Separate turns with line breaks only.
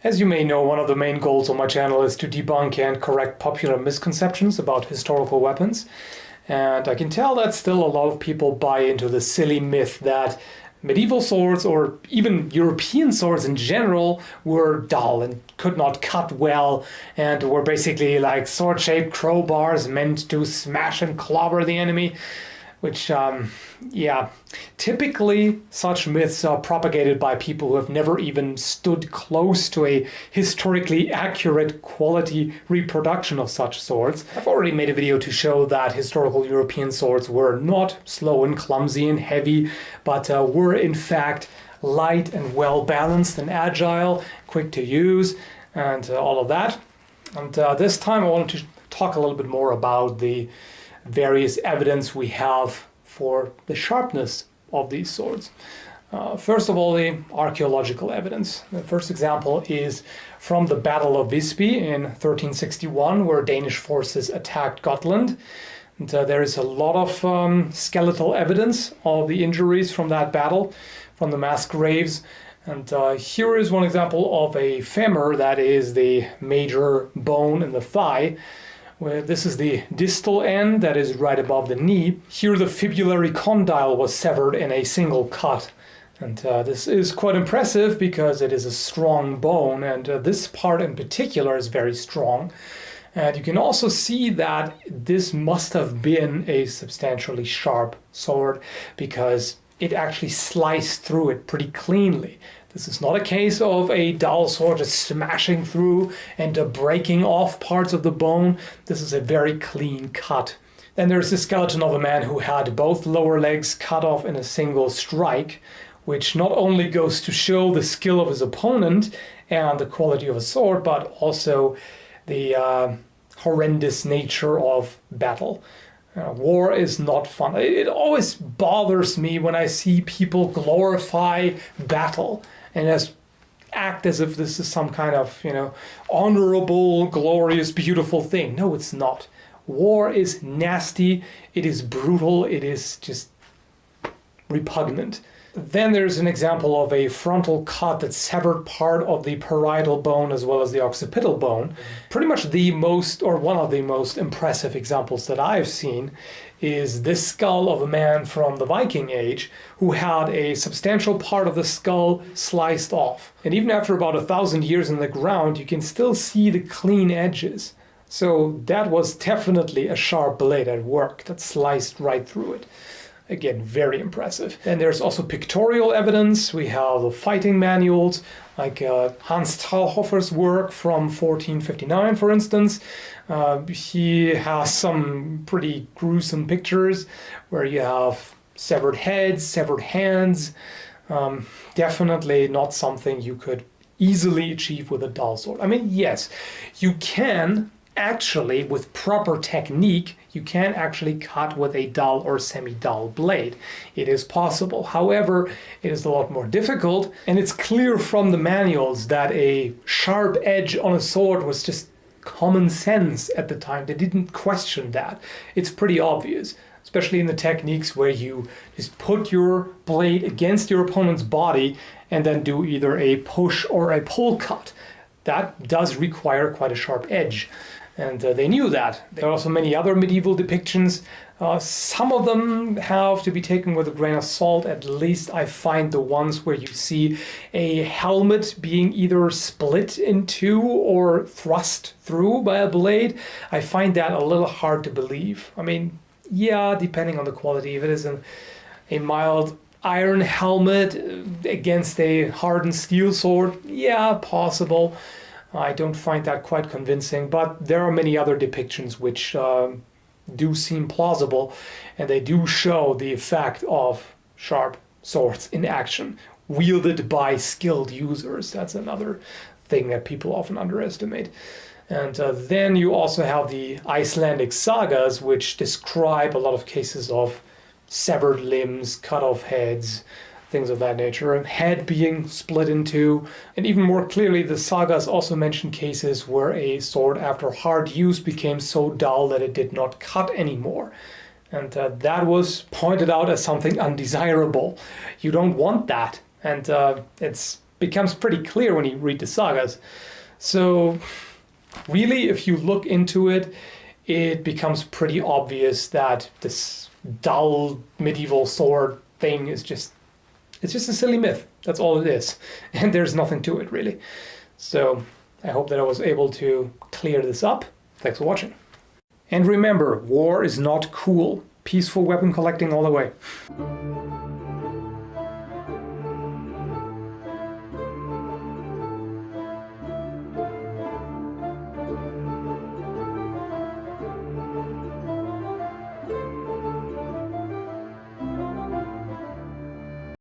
As you may know, one of the main goals of my channel is to debunk and correct popular misconceptions about historical weapons. And I can tell that still a lot of people buy into the silly myth that medieval swords, or even European swords in general, were dull and could not cut well and were basically like sword-shaped crowbars meant to smash and clobber the enemy. Which, typically such myths are propagated by people who have never even stood close to a historically accurate quality reproduction of such swords. I've already made a video to show that historical European swords were not slow and clumsy and heavy, but were in fact light and well balanced and agile, quick to use, and all of that. And this time I wanted to talk a little bit more about the various evidence we have for the sharpness of these swords. First of all, the archaeological evidence. The first example is from the Battle of Wisby in 1361, where Danish forces attacked Gotland. And, there is a lot of skeletal evidence of the injuries from that battle, from the mass graves. And here is one example of a femur, that is the major bone in the thigh, where this is the distal end that is right above the knee. Here the fibulary condyle was severed in a single cut. And this is quite impressive because it is a strong bone, and this part in particular is very strong. And you can also see that this must have been a substantially sharp sword because it actually sliced through it pretty cleanly. This is not a case of a dull sword just smashing through and breaking off parts of the bone. This is a very clean cut. Then there's the skeleton of a man who had both lower legs cut off in a single strike, which not only goes to show the skill of his opponent and the quality of a sword, but also the horrendous nature of battle. War is not fun. It always bothers me when I see people glorify battle and act as if this is some kind of, honorable, glorious, beautiful thing. No, it's not. War is nasty, it is brutal, it is just repugnant. Then there's an example of a frontal cut that severed part of the parietal bone as well as the occipital bone. Pretty much the most, or one of the most impressive examples that I've seen is this skull of a man from the Viking Age who had a substantial part of the skull sliced off. And even after about 1,000 years in the ground, you can still see the clean edges. So that was definitely a sharp blade at work that sliced right through it. Again, very impressive. And there's also pictorial evidence. We have the fighting manuals, like Hans Talhofer's work from 1459, for instance. He has some pretty gruesome pictures where you have severed heads, severed hands. Definitely not something you could easily achieve with a dull sword. I mean, yes, you can actually, with proper technique, you can actually cut with a dull or semi-dull blade. It is possible. However, it is a lot more difficult, and it's clear from the manuals that a sharp edge on a sword was just common sense at the time. They didn't question that. It's pretty obvious, especially in the techniques where you just put your blade against your opponent's body and then do either a push or a pull cut. That does require quite a sharp edge. And they knew that. There are also many other medieval depictions. Some of them have to be taken with a grain of salt. At least I find the ones where you see a helmet being either split in two or thrust through by a blade. I find that a little hard to believe. I mean, yeah, depending on the quality. If it is a mild iron helmet against a hardened steel sword, yeah, possible. I don't find that quite convincing, but there are many other depictions which do seem plausible, and they do show the effect of sharp swords in action, wielded by skilled users. That's another thing that people often underestimate. And then you also have the Icelandic sagas, which describe a lot of cases of severed limbs, cut off heads, things of that nature, and head being split in two. And even more clearly, the sagas also mention cases where a sword after hard use became so dull that it did not cut anymore. And that was pointed out as something undesirable. You don't want that. And it's becomes pretty clear when you read the sagas. So really, if you look into it, it becomes pretty obvious that this dull medieval sword thing is just a silly myth. That's all it is. And there's nothing to it, really. So I hope that I was able to clear this up. Thanks for watching. And remember, war is not cool. Peaceful weapon collecting all the way.